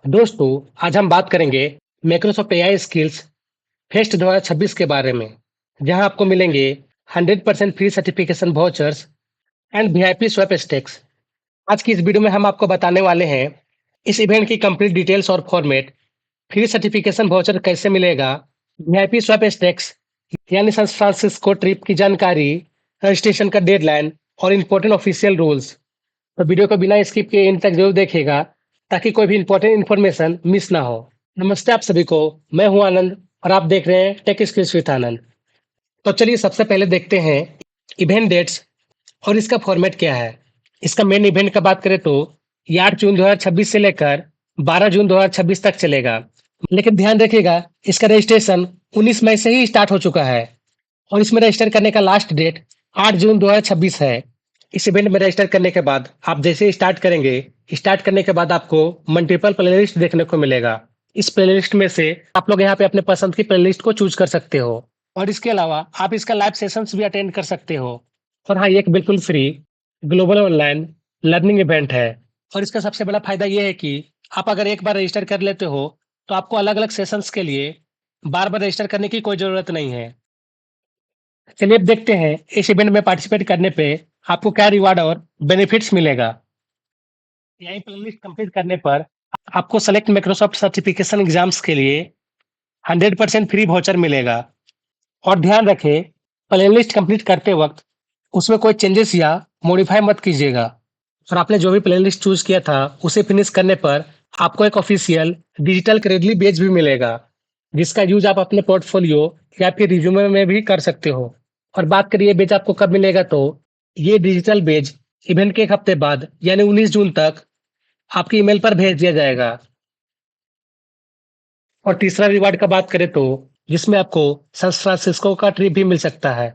दोस्तों, आज हम बात करेंगे माइक्रोसॉफ्ट एआई स्किल्स फेस्ट 2026 के बारे में, जहां आपको मिलेंगे 100% free certification vouchers and VIP swap stakes. आज की इस वीडियो में हम आपको बताने वाले हैं इस इवेंट की कंप्लीट डिटेल्स और फॉर्मेट, फ्री सर्टिफिकेशन वाउचर कैसे मिलेगा, वीआईपी स्वैप स्टेक्स यानी सैन फ्रांसिस्को ट्रिप की जानकारी, रजिस्ट्रेशन का डेडलाइन और इम्पोर्टेंट ऑफिशियल रूल्स। तो वीडियो को बिना स्किप किए एंड तक जरूर देखिएगा ताकि कोई भी इंपॉर्टेंट इन्फॉर्मेशन मिस ना हो। नमस्ते आप सभी को, मैं हूं आनंद और आप देख रहे हैं टेक स्किल्स विद आनंद। तो चलिए सबसे पहले देखते हैं इवेंट डेट्स और इसका फॉर्मेट क्या है। इसका मेन इवेंट का बात करें तो ये 8 जून 2026 से लेकर 12 जून 2026 तक चलेगा। लेकिन ध्यान रखिएगा, इसका रजिस्ट्रेशन 19 मई से ही स्टार्ट हो चुका है और इसमें रजिस्टर करने का लास्ट डेट 8 जून 2026 है। इस इवेंट में रजिस्टर करने के बाद आप जैसे ही स्टार्ट करेंगे, स्टार्ट करने के बाद आपको मल्टीपल प्लेलिस्ट देखने को मिलेगा। इस प्लेलिस्ट में से आप लोग यहाँ पे अपने पसंद की प्लेलिस्ट को चूज कर सकते हो और इसके अलावा आप इसका लाइव सेशंस भी अटेंड कर सकते हो। और हाँ, ये एक बिल्कुल free global online learning event है और इसका सबसे बड़ा फायदा ये है कि आप अगर एक बार रजिस्टर कर लेते हो तो आपको अलग-अलग सेशंस के लिए बार-बार रजिस्टर करने की कोई ज़रूरत नहीं है। चलिए अब देखते हैं इस इवेंट में पार्टिसिपेट करने पे आपको क्या रिवार्ड और बेनिफिट्स मिलेगा। यही प्लेलिस्ट कंप्लीट करने पर आपको सेलेक्ट माइक्रोसॉफ्ट सर्टिफिकेशन एग्जाम्स के लिए 100% फ्री वाउचर मिलेगा। और ध्यान रखें, प्लेलिस्ट कंप्लीट करते वक्त उसमें कोई चेंजेस या मॉडिफाई मत कीजिएगा। और आपने जो भी प्लेलिस्ट चूज किया था उसे फिनिश करने पर आपको एक ऑफिशियल डिजिटल क्रेडिटली बेज भी मिलेगा, जिसका यूज आप अपने पोर्टफोलियो या फिर रिज्यूमे में भी कर सकते हो। और बात करिए बेज आपको कब मिलेगा, तो ये डिजिटल बेज इवेंट के एक हफ्ते बाद यानी 19 जून तक आपके ईमेल पर भेज दिया जाएगा। और तीसरा रिवार्ड का बात करें तो जिसमें आपको सैन फ्रांसिस्को का ट्रिप भी मिल सकता है।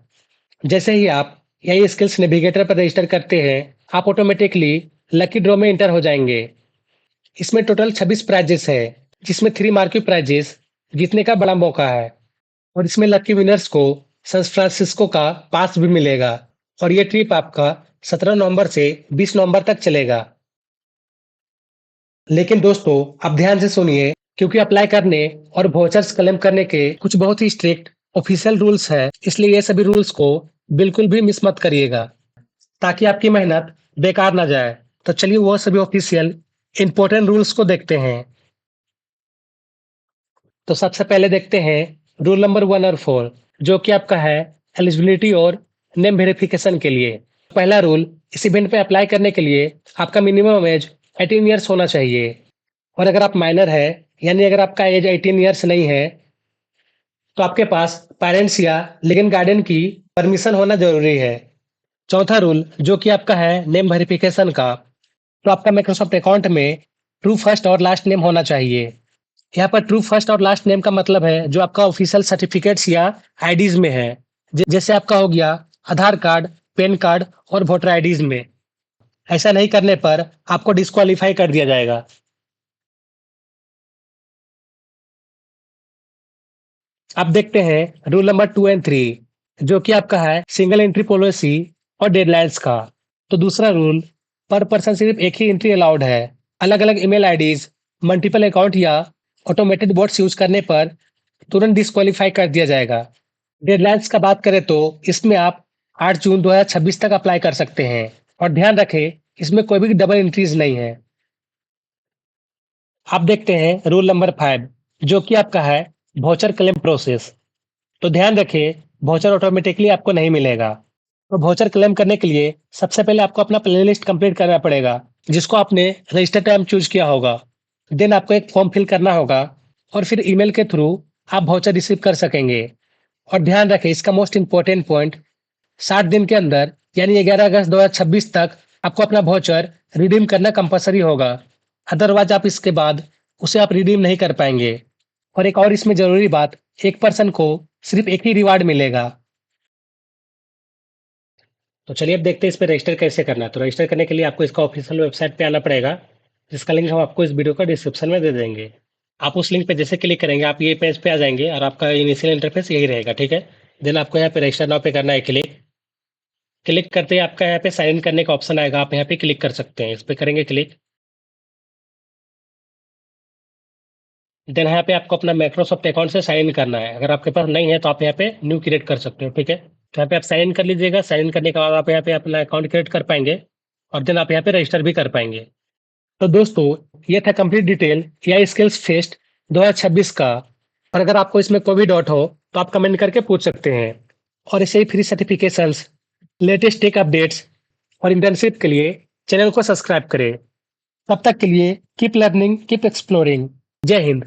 जैसे ही आप यही स्किल्स नेविगेटर पर रजिस्टर करते हैं, आप ऑटोमेटिकली लकी ड्रॉ में एंटर हो जाएंगे। इसमें टोटल 26 प्राइजेस है, जिसमें 3 मार्क्यू प्राइजेस जीतने का बड़ा मौका है। और इसमें लकी विनर्स को सैन फ्रांसिस्को का पास भी मिलेगा और ये ट्रिप आपका 17 नवंबर से 20 नवंबर तक चलेगा। लेकिन दोस्तों, आप ध्यान से सुनिए, क्योंकि अप्लाई करने और वाउचर्स क्लेम करने के कुछ बहुत ही स्ट्रिक्ट ऑफिशियल रूल्स है, इसलिए ये सभी रूल्स को बिल्कुल भी मिस मत करिएगा ताकि आपकी मेहनत बेकार ना जाए। तो चलिए वो सभी ऑफिशियल इंपॉर्टेंट रूल्स को देखते हैं। तो सबसे पहले देखते हैं रूल नंबर 1 और 4, जो कि आपका है एलिजिबिलिटी और नेम वेरिफिकेशन के लिए। पहला रूल, इस इवेंट पे अप्लाई करने के लिए आपका मिनिमम एज 18 ईयर्स होना चाहिए। और अगर आप माइनर है यानी अगर आपका एज 18 ईयर्स नहीं है, तो आपके पास पेरेंट्स या लीगल गार्डियन की परमिशन होना जरूरी है। चौथा रूल, जो कि आपका है नेम वेरिफिकेशन का, तो आपका माइक्रोसॉफ्ट अकाउंट में ट्रू फर्स्ट और लास्ट नेम होना चाहिए। यहाँ पर ट्रू फर्स्ट और लास्ट नेम का मतलब है जो आपका ऑफिशियल सर्टिफिकेट्स या आईडीज में है। जैसे आपका हो गया आधार कार्ड, पैन कार्ड और वोटर आईडीज में। ऐसा नहीं करने पर आपको डिस्क्वालीफाई कर दिया जाएगा। अब देखते हैं रूल नंबर 2 एंड 3, जो कि आपका है सिंगल एंट्री पॉलिसी और डेडलाइंस का। तो दूसरा रूल, पर पर्सन सिर्फ एक ही एंट्री अलाउड है। अलग अलग ईमेल आईडीज, मल्टीपल अकाउंट या ऑटोमेटेड बोट्स यूज करने पर तुरंत डिस्क्वालीफाई कर दिया जाएगा। डेडलाइंस का बात करें तो इसमें आप 8 जून 2026 तक अप्लाई कर सकते हैं। और ध्यान रखें, इसमें कोई भी डबल एंट्रीज नहीं है। आप देखते हैं रूल नंबर 5, जो कि आपका है वाउचर क्लेम प्रोसेस। तो ध्यान रखें, वाउचर ऑटोमेटिकली आपको नहीं मिलेगा। तो वाउचर क्लेम करने के लिए सबसे पहले आपको अपना प्लेलिस्ट कंप्लीट करना पड़ेगा, जिसको आपने रजिस्टर टाइम चूज किया होगा। देन आपको एक फॉर्म फिल करना होगा और फिर ईमेल के थ्रू आप वाउचर रिसीव कर सकेंगे। और ध्यान रखें, इसका मोस्ट इंपॉर्टेंट पॉइंट, 60 दिन के अंदर यानी 11 अगस्त 2026 तक आपको अपना वाउचर रिडीम करना कंपलसरी होगा। अदरवाइज आप इसके बाद उसे आप रिडीम नहीं कर पाएंगे। और एक और इसमें जरूरी बात, एक पर्सन को सिर्फ एक ही रिवार्ड मिलेगा। तो चलिए अब देखते हैं इस पे रजिस्टर कैसे करना है। तो रजिस्टर करने के लिए आपको इसका ऑफिशियल वेबसाइट पे आना पड़ेगा, जिसका लिंक हम आपको इस वीडियो का डिस्क्रिप्शन में दे देंगे। आप उस लिंक पे जैसे क्लिक करेंगे, आप ये पेज पे आ जाएंगे और आपका इनिशियल इंटरफेस यही रहेगा, ठीक है। देन आपको यहाँ पे रजिस्टर नाउ पे करना है क्लिक। क्लिक करते ही आपका यहाँ पे साइन इन करने का ऑप्शन आएगा, आप यहाँ पे क्लिक कर सकते हैं। इस पे करेंगे क्लिक। देन यहाँ पे आपको अपना माइक्रोसॉफ्ट अकाउंट से साइन इन करना है। अगर आपके पास नहीं है तो आप यहाँ पे न्यू क्रिएट कर सकते हो, ठीक है। तो यहाँ पे आप साइन इन कर लीजिएगा। साइन इन करने के बाद आप यहाँ पे अपना अकाउंट क्रिएट कर पाएंगे और देन आप यहाँ पे रजिस्टर भी कर पाएंगे। तो दोस्तों, ये था complete detail AI skills fest 2026 का। और अगर आपको इसमें कोई भी डाउट हो तो आप कमेंट करके पूछ सकते हैं। और ऐसे ही free certifications, latest tech updates और इंटर्नशिप के लिए चैनल को सब्सक्राइब करें। तब तक के लिए कीप लर्निंग, कीप एक्सप्लोरिंग। जय हिंद।